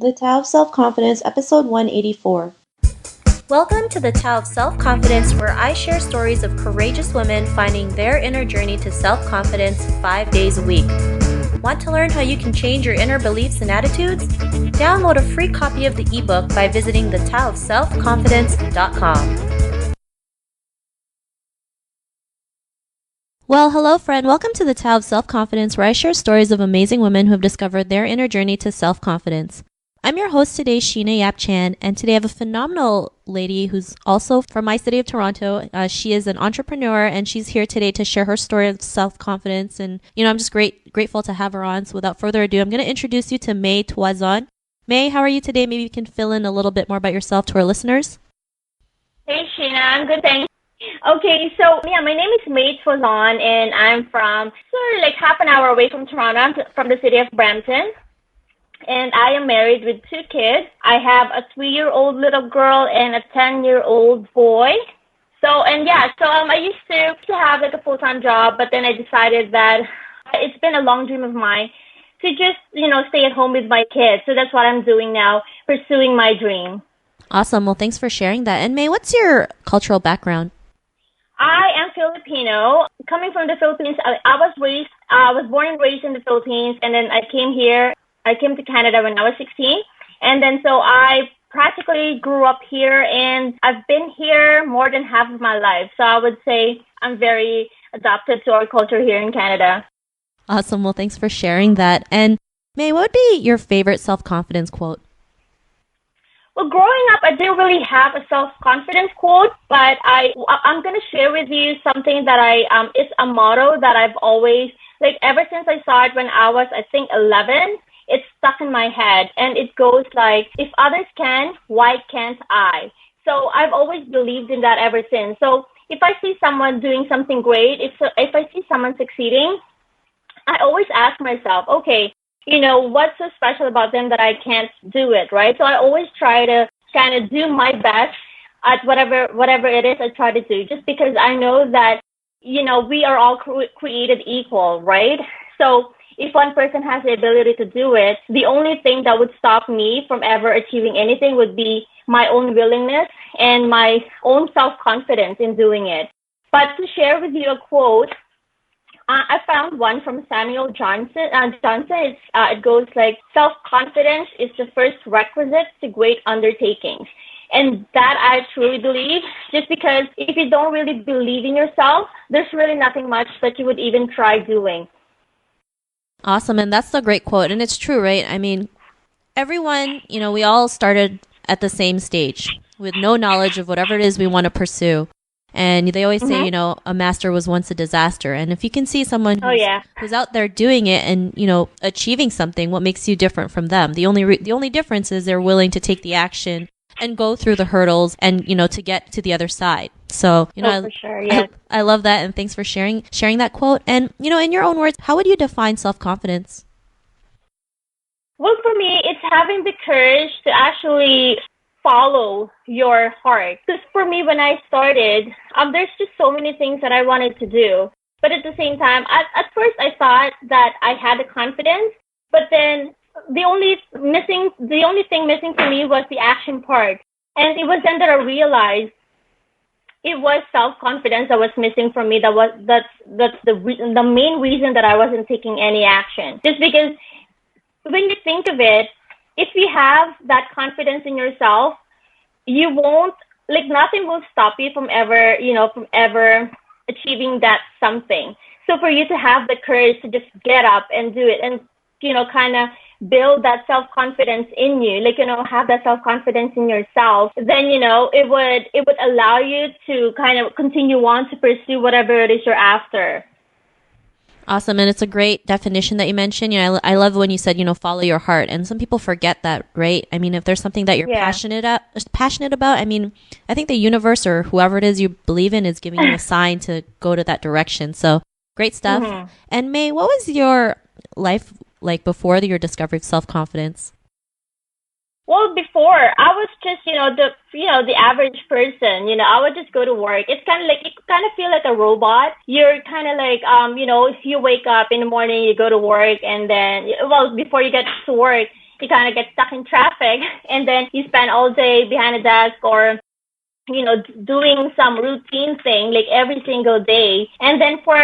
The Tao of Self-Confidence, Episode 184. Welcome to the Tao of Self-Confidence, where I share stories of courageous women finding their inner journey to self-confidence 5 days a week. Want to learn how you can change your inner beliefs and attitudes? Download a free copy of the ebook by visiting thetaoofselfconfidence.com. Well, hello friend. Welcome to the Tao of Self-Confidence, where I share stories of amazing women who have discovered their inner journey to self-confidence. I'm your host today, Sheena Yap Chan, and today I have a phenomenal lady who's also from my city of Toronto. She is an entrepreneur, and she's here today to share her story of self-confidence. And, I'm just grateful to have her on. So without further ado, I'm going to introduce you to Mhay Tuazon. Mhay, how are you today? Maybe you can fill in a little bit more about yourself to our listeners. Hey, Sheena. I'm good, thanks. Okay, so my name is Mhay Tuazon, and I'm from sort of like half an hour away from Toronto. I'm from the city of Brampton. And I am married with 2 kids. I have a 3-year-old little girl and a 10-year-old boy. I used to have like a full-time job, but then I decided that it's been a long dream of mine to just, stay at home with my kids. So that's what I'm doing now, pursuing my dream. Awesome. Well, thanks for sharing that. And Mhay, what's your cultural background? I am Filipino. Coming from the Philippines, I was born and raised in the Philippines, and then I came to Canada when I was 16. And then so I practically grew up here, and I've been here more than half of my life. So I would say I'm very adapted to our culture here in Canada. Awesome. Well, thanks for sharing that. And Mhay, what would be your favorite self-confidence quote? Well, growing up, I didn't really have a self-confidence quote, but I'm going to share with you something that it's a motto that I've always, ever since I saw it when I was, I think, 11, it's stuck in my head, and it goes like, if others can, why can't I? So I've always believed in that ever since. So if I see someone doing something great, if I see someone succeeding, I always ask myself, okay, what's so special about them that I can't do it, right? So I always try to kind of do my best at whatever it is I try to do, just because I know that, we are all created equal, right? So if one person has the ability to do it, the only thing that would stop me from ever achieving anything would be my own willingness and my own self-confidence in doing it. But to share with you a quote, I found one from Samuel Johnson. It goes like, self-confidence is the first requisite to great undertakings. And that I truly believe, just because if you don't really believe in yourself, there's really nothing much that you would even try doing. Awesome. And that's a great quote. And it's true, right? I mean, everyone, we all started at the same stage with no knowledge of whatever it is we want to pursue. And they always say, a master was once a disaster. And if you can see someone who's out there doing it and, achieving something, what makes you different from them? The only difference is they're willing to take the action and go through the hurdles and, to get to the other side. So, for sure, yes. I love that. And thanks for sharing that quote. And, in your own words, how would you define self-confidence? Well, for me, it's having the courage to actually follow your heart. Because for me, when I started, there's just so many things that I wanted to do. But at the same time, at first I thought that I had the confidence, but then the only thing missing for me was the action part. And it was then that I realized it was self-confidence that was missing from me. That's the main reason that I wasn't taking any action. Just because when you think of it, if you have that confidence in yourself, you won't, nothing will stop you from ever achieving that something. So for you to have the courage to just get up and do it and, kind of build that self-confidence in you, have that self-confidence in yourself, then, it would allow you to kind of continue on to pursue whatever it is you're after. Awesome. And it's a great definition that you mentioned. I love when you said, follow your heart. And some people forget that, right? I mean, if there's something that you're passionate about, I mean, I think the universe or whoever it is you believe in is giving you a sign to go to that direction. So great stuff. Mm-hmm. And Mhay, what was your life like before your discovery of self-confidence? Well, before I was just, the average person, I would just go to work. It's kind of like, you kind of feel like a robot. You're kind of like, if you wake up in the morning, you go to work, and then, before you get to work, you kind of get stuck in traffic, and then you spend all day behind a desk or doing some routine thing like every single day. And then for,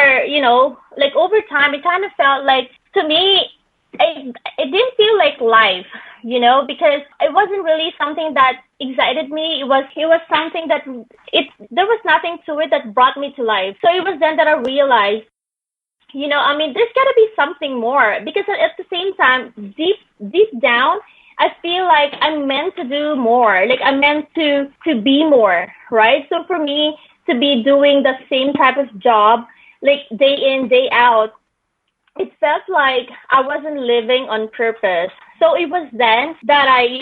like over time, it kind of felt like, to me, it didn't feel like life, because it wasn't really something that excited me. It was something that there was nothing to it that brought me to life. So it was then that I realized, there's got to be something more, because at the same time, deep down, I feel like I'm meant to do more. Like I'm meant to be more, right? So for me to be doing the same type of job, like day in, day out, it felt like I wasn't living on purpose. So it was then that I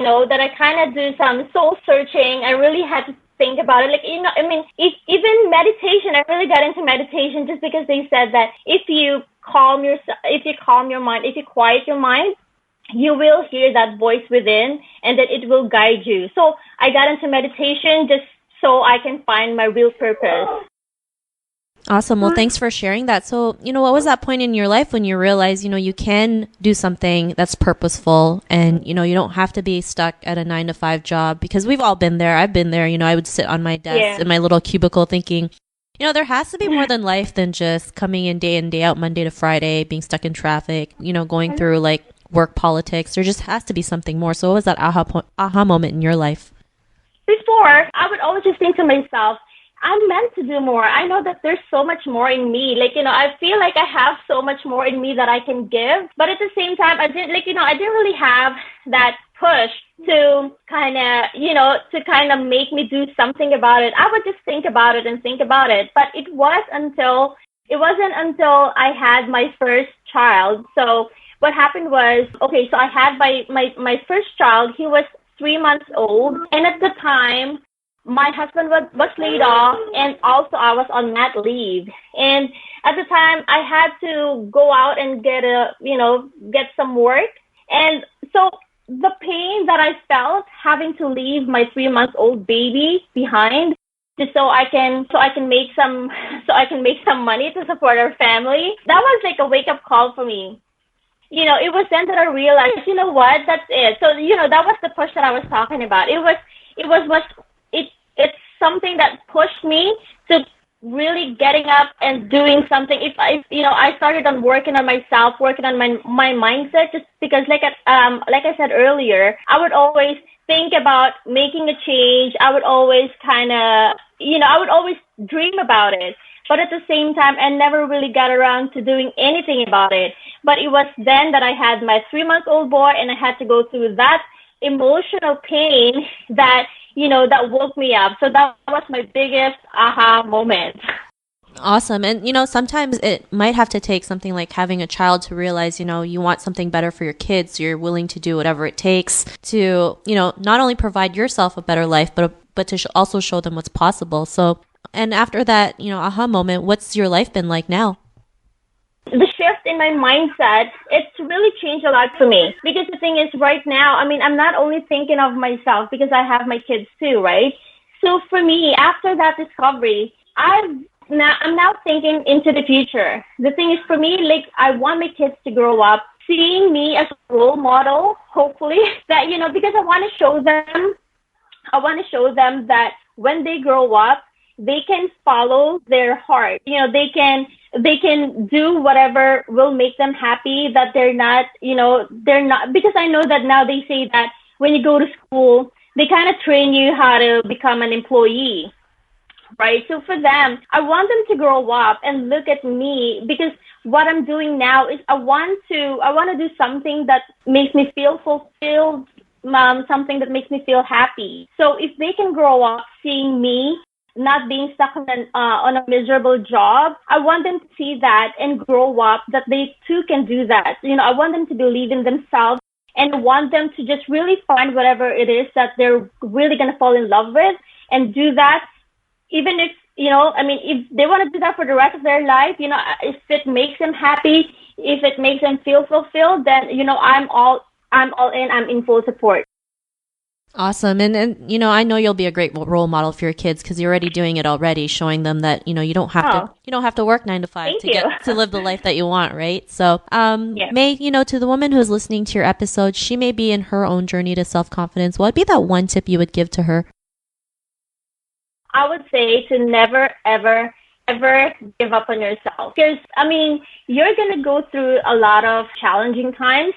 kind of do some soul searching. I really had to think about it. Like, even meditation, I really got into meditation just because they said that if you calm your mind, if you quiet your mind, you will hear that voice within and that it will guide you. So I got into meditation just so I can find my real purpose. Awesome. Well, thanks for sharing that. So, what was that point in your life when you realized, you can do something that's purposeful and, you don't have to be stuck at a 9-to-5 job? Because we've all been there. I've been there. I would sit on my desk in my little cubicle thinking, there has to be more than life than just coming in, day out, Monday to Friday, being stuck in traffic, going through like work politics. There just has to be something more. So what was that aha moment in your life? Before, I would always just think to myself, I'm meant to do more. I know that there's so much more in me. Like, I feel like I have so much more in me that I can give. But at the same time, I didn't really have that push to kind of make me do something about it. I would just think about it and think about it. But it wasn't until I had my first child. So what happened was, okay, so I had my first child. He was 3 months old. And at the time, my husband was laid off, and also I was on mat leave. And at the time, I had to go out and get some work. And so the pain that I felt having to leave my 3-month-old baby behind just so I can make some money to support our family, that was like a wake up call for me. It was then that I realized, what, that's it. So, that was the push that I was talking about. It's something that pushed me to really getting up and doing something. If I started on working on myself, working on my mindset, just because like I said earlier, I would always think about making a change. I would always I would always dream about it. But at the same time, I never really got around to doing anything about it. But it was then that I had my 3-month-old boy, and I had to go through that emotional pain that woke me up. So that was my biggest aha moment. Awesome. And, sometimes it might have to take something like having a child to realize, you want something better for your kids. So you're willing to do whatever it takes to, not only provide yourself a better life, but to also show them what's possible. So, and after that, aha moment, what's your life been like now? The shift in my mindset, it's really changed a lot for me. Because the thing is, right now, I'm not only thinking of myself because I have my kids too, right? So for me, after that discovery, I'm now thinking into the future. The thing is, for me, like, I want my kids to grow up seeing me as a role model, hopefully, that, because I want to show them that when they grow up, they can follow their heart. They can do whatever will make them happy, that they're not, because I know that now they say that when you go to school, they kind of train you how to become an employee, right? So for them, I want them to grow up and look at me, because what I'm doing now is I want to do something that makes me feel fulfilled, something that makes me feel happy. So if they can grow up seeing me not being stuck on a miserable job, I want them to see that and grow up that they too can do that. I want them to believe in themselves, and want them to just really find whatever it is that they're really going to fall in love with and do that. Even if, if they want to do that for the rest of their life, if it makes them happy, if it makes them feel fulfilled, then, I'm all in, I'm in full support. Awesome. And I know you'll be a great role model for your kids because you're already doing it already, showing them that, you don't have Oh, to work 9 to 5 thank to you. get to live the life that you want, right? So, Yes. May, to the woman who's listening to your episode, she may be in her own journey to self-confidence. What would be that one tip you would give to her? I would say to never, ever, ever give up on yourself. Because, you're going to go through a lot of challenging times.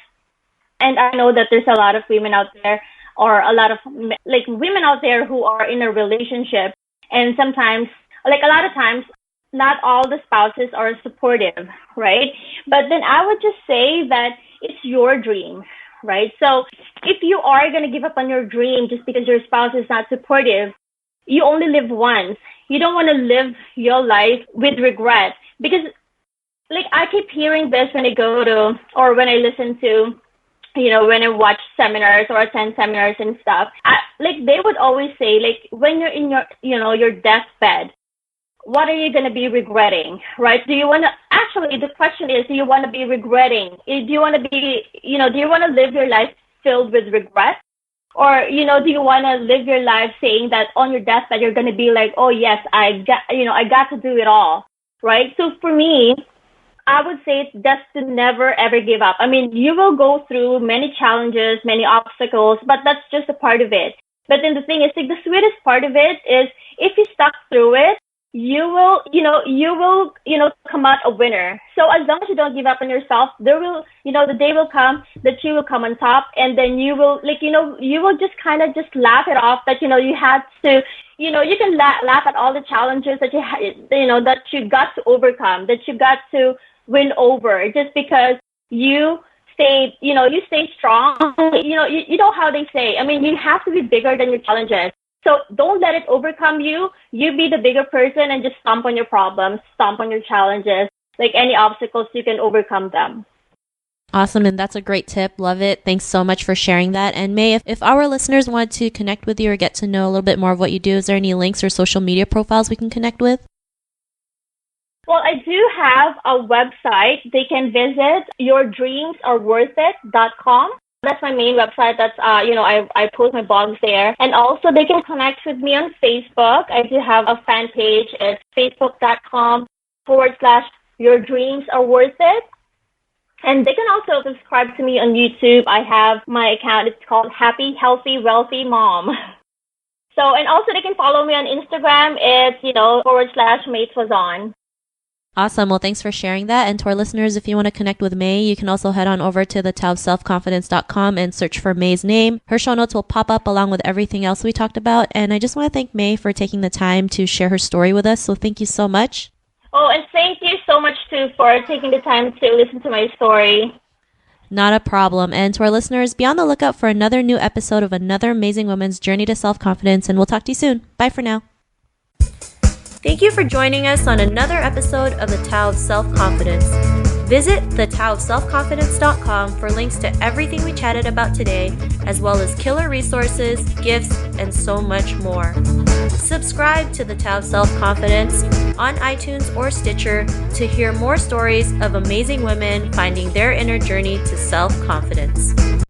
And I know that there's a lot of women out there, or a lot of women out there who are in a relationship. And sometimes, a lot of times, not all the spouses are supportive, right? But then I would just say that it's your dream, right? So if you are going to give up on your dream just because your spouse is not supportive, you only live once. You don't want to live your life with regret, because I keep hearing this when I go to, or when I listen to, when I watch seminars or attend seminars and stuff. They would always say, when you're in your deathbed, what are you going to be regretting, right? Do you want to, actually, the question is, do you want to be regretting? Do you want to be, do you want to live your life filled with regret? Or, do you want to live your life saying that on your deathbed, you're going to be like, oh yes, I got to do it all, right? So for me, I would say it's just to never ever give up. You will go through many challenges, many obstacles, but that's just a part of it. But then the thing is, the sweetest part of it is if you stuck through it, you will come out a winner. So as long as you don't give up on yourself, there will, the day will come that you will come on top, and then you will, you will just kind of just laugh it off that, you had to, you can laugh at all the challenges that that you got to overcome, that you got to win over, just because you stayed strong. You know how they say, you have to be bigger than your challenges. So don't let it overcome you. You be the bigger person and just stomp on your problems, stomp on your challenges. Any obstacles, you can overcome them. Awesome. And that's a great tip. Love it. Thanks so much for sharing that. And May, if our listeners want to connect with you or get to know a little bit more of what you do, is there any links or social media profiles we can connect with? Well, I do have a website. They can visit yourdreamsareworthit.com. That's my main website. That's, I post my blogs there. And also they can connect with me on Facebook. I do have a fan page. It's facebook.com/yourdreamsareworthit. And they can also subscribe to me on YouTube. I have my account. It's called Happy, Healthy, Wealthy Mom. So, and also they can follow me on Instagram. It's, /Mhay Tuazon. Awesome. Well, thanks for sharing that. And to our listeners, if you want to connect with May, you can also head on over to thetaoofselfconfidence.com and search for May's name. Her show notes will pop up along with everything else we talked about. And I just want to thank May for taking the time to share her story with us. So thank you so much. Oh, and thank you so much, too, for taking the time to listen to my story. Not a problem. And to our listeners, be on the lookout for another new episode of another amazing woman's journey to self-confidence. And we'll talk to you soon. Bye for now. Thank you for joining us on another episode of The Tao of Self-Confidence. Visit thetaoofselfconfidence.com for links to everything we chatted about today, as well as killer resources, gifts, and so much more. Subscribe to The Tao of Self-Confidence on iTunes or Stitcher to hear more stories of amazing women finding their inner journey to self-confidence.